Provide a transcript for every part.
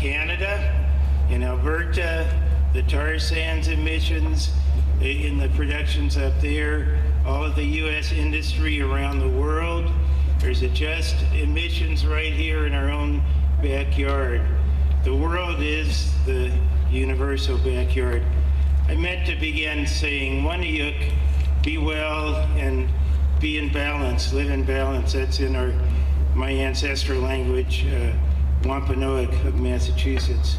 Canada, in Alberta, the tar sands emissions in the productions up there, all of the U.S. industry around the world. There's just emissions right here in our own backyard. The world is the universal backyard. I meant to begin saying, Wanayuk, be well and be in balance, live in balance. That's in my ancestral language, Wampanoag of Massachusetts.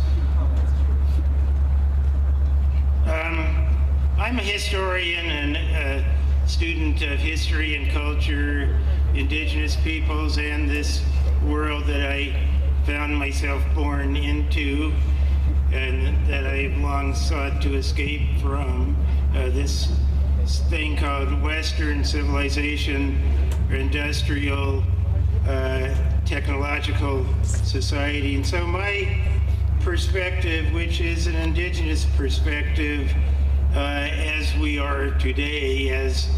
I'm a historian and a student of history and culture, indigenous peoples, and this world that I found myself born into and that I've long sought to escape from. This thing called Western civilization or industrial technological society. And so my perspective, which is an indigenous perspective, as we are today, as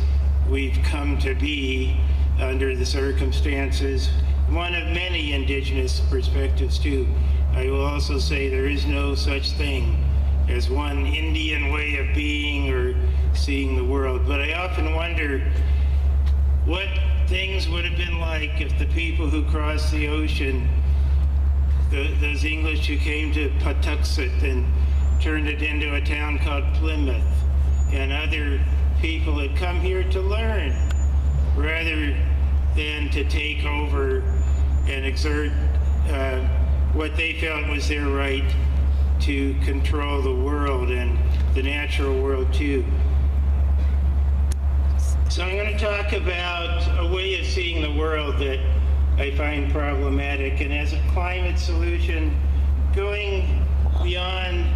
we've come to be under the circumstances, one of many indigenous perspectives too. I will also say there is no such thing as one Indian way of being or seeing the world. But I often wonder what things would have been like if the people who crossed the ocean, those English who came to Patuxet and turned it into a town called Plymouth, and other people had come here to learn rather than to take over and exert what they felt was their right to control the world and the natural world too. So I'm going to talk about a way of seeing the world that I find problematic, and as a climate solution, going beyond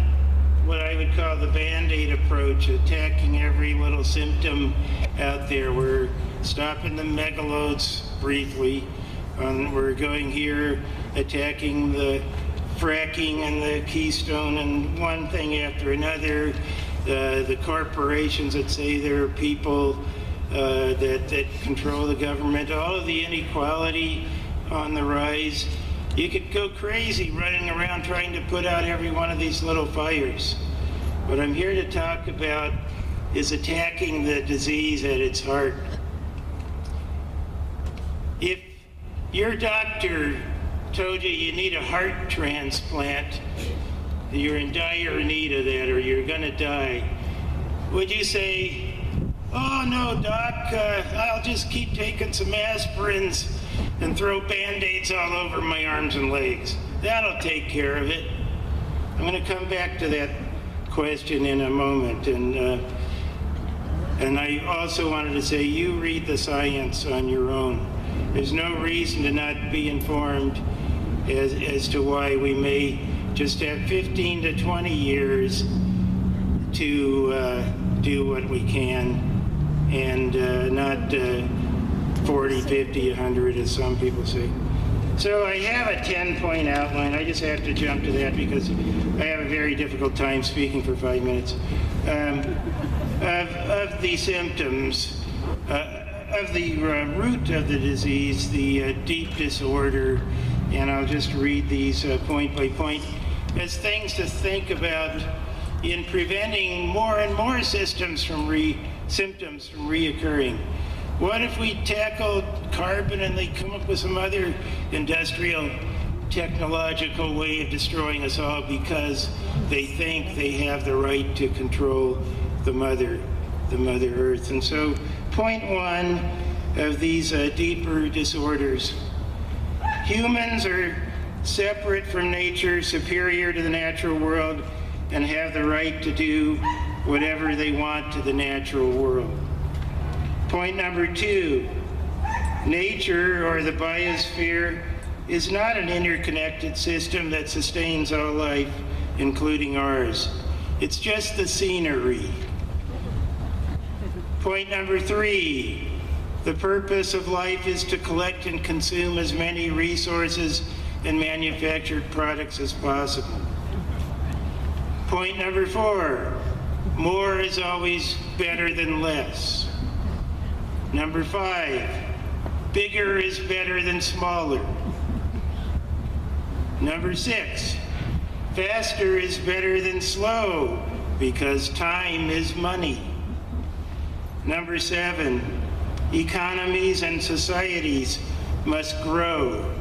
what I would call the Band-Aid approach, attacking every little symptom out there. We're stopping the megalodes briefly. We're going here, attacking the fracking and the Keystone and one thing after another. The corporations that say they're people that control the government, all of the inequality on the rise. You could go crazy running around trying to put out every one of these little fires. What I'm here to talk about is attacking the disease at its heart. If your doctor told you you need a heart transplant, you're in dire need of that or you're gonna die, would you say, oh no, doc, I'll just keep taking some aspirins and throw Band-Aids all over my arms and legs? That'll take care of it. I'm going to come back to that question in a moment. And I also wanted to say, you read the science on your own. There's no reason to not be informed as to why we may just have 15 to 20 years to do what we can, and not 40, 50, 100, as some people say. So I have a 10-point outline. I just have to jump to that because I have a very difficult time speaking for 5 minutes. Of the symptoms, of the root of the disease, the deep disorder, and I'll just read these point by point as things to think about in preventing more and more symptoms from reoccurring. What if we tackled carbon and they come up with some other industrial technological way of destroying us all because they think they have the right to control the Mother Earth? And so point one of these deeper disorders. Humans are separate from nature, superior to the natural world, and have the right to do whatever they want to the natural world. Point number two, nature, or the biosphere, is not an interconnected system that sustains all life, including ours. It's just the scenery. Point number three, the purpose of life is to collect and consume as many resources and manufactured products as possible. Point number four, more is always better than less. Number five, bigger is better than smaller. Number six, Faster is better than slow because time is money. Number 7, economies and societies must grow,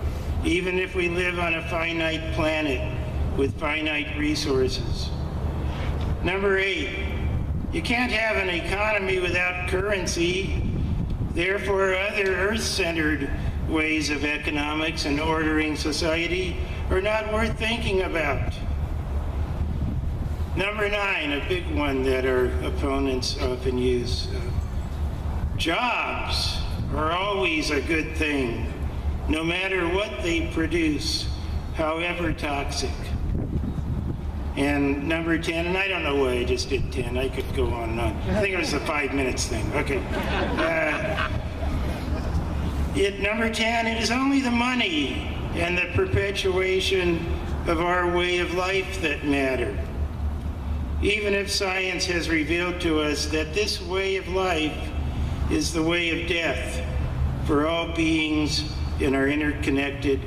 even if we live on a finite planet with finite resources. Number 8, you can't have an economy without currency. Therefore, other Earth-centered ways of economics and ordering society are not worth thinking about. Number 9, a big one that our opponents often use. Jobs are always a good thing, no matter what they produce, however toxic. And number 10, and I don't know why I just did 10, I could go on and on. I think it was the 5 minutes thing, okay. Number 10, it is only the money and the perpetuation of our way of life that matter. Even if science has revealed to us that this way of life is the way of death for all beings in our interconnected,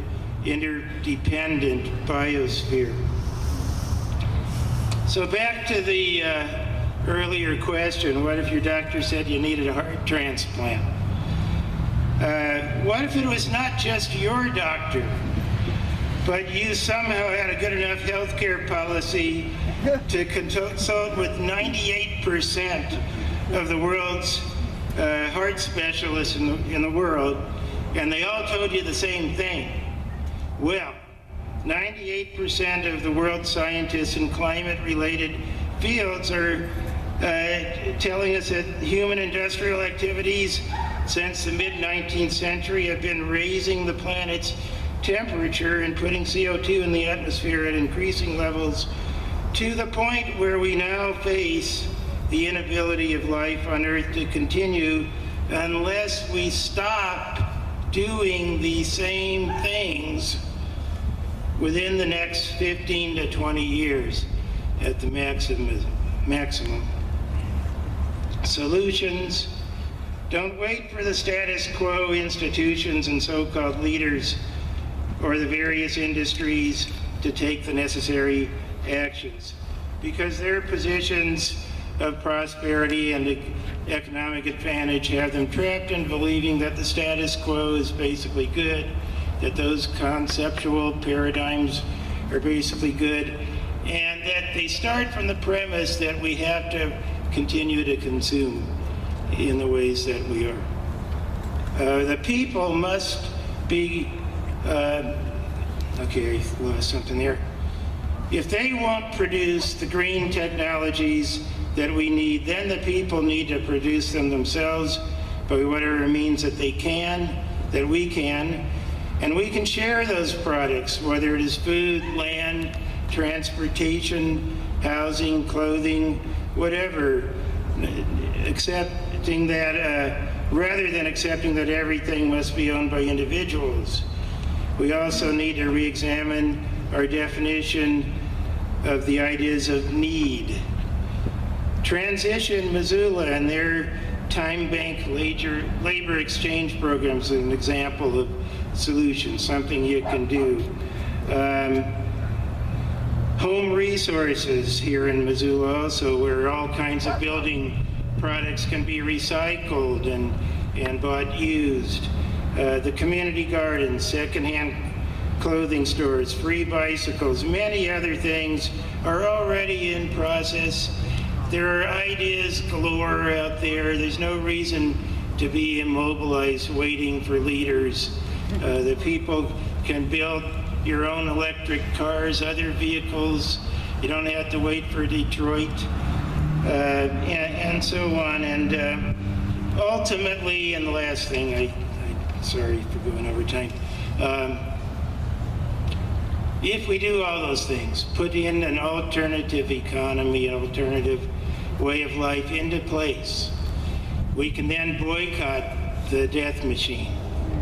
interdependent biosphere. So back to the earlier question, what if your doctor said you needed a heart transplant? What if it was not just your doctor, but you somehow had a good enough healthcare policy to consult with 98% of the world's heart specialists in the world, and they all told you the same thing? Well, 98% of the world's scientists in climate-related fields are telling us that human industrial activities since the mid-19th century have been raising the planet's temperature and putting CO2 in the atmosphere at increasing levels to the point where we now face the inability of life on Earth to continue unless we stop doing the same things within the next 15 to 20 years at the maximum. Solutions: don't wait for the status quo institutions and so-called leaders or the various industries to take the necessary actions, because their positions of prosperity and economic advantage have them trapped in believing that the status quo is basically good, that those conceptual paradigms are basically good, and that they start from the premise that we have to continue to consume in the ways that we are. The people must be, okay, I lost something there. If they won't produce the green technologies that we need, then the people need to produce them themselves by whatever means that they can, that we can, and we can share those products, whether it is food, land, transportation, housing, clothing, whatever, accepting that, rather than accepting that everything must be owned by individuals. We also need to re-examine our definition of the ideas of need. Transition Missoula and their time bank labor exchange programs is an example of solution, something you can do. Home resources here in Missoula also, where all kinds of building products can be recycled and bought used. The community gardens, secondhand clothing stores, free bicycles, many other things are already in process. There are ideas galore out there. There's no reason to be immobilized waiting for leaders. The people can build your own electric cars, other vehicles. You don't have to wait for Detroit, and so on. And ultimately, and the last thing, I'm sorry for going over time. If we do all those things, put in an alternative economy, an alternative way of life into place, we can then boycott the death machine,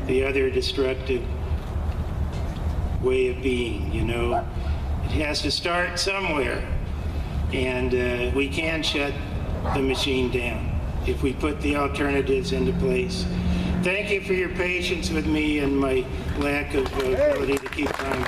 the other destructive way of being, you know. It has to start somewhere, and we can shut the machine down if we put the alternatives into place. Thank you for your patience with me and my lack of ability to keep time.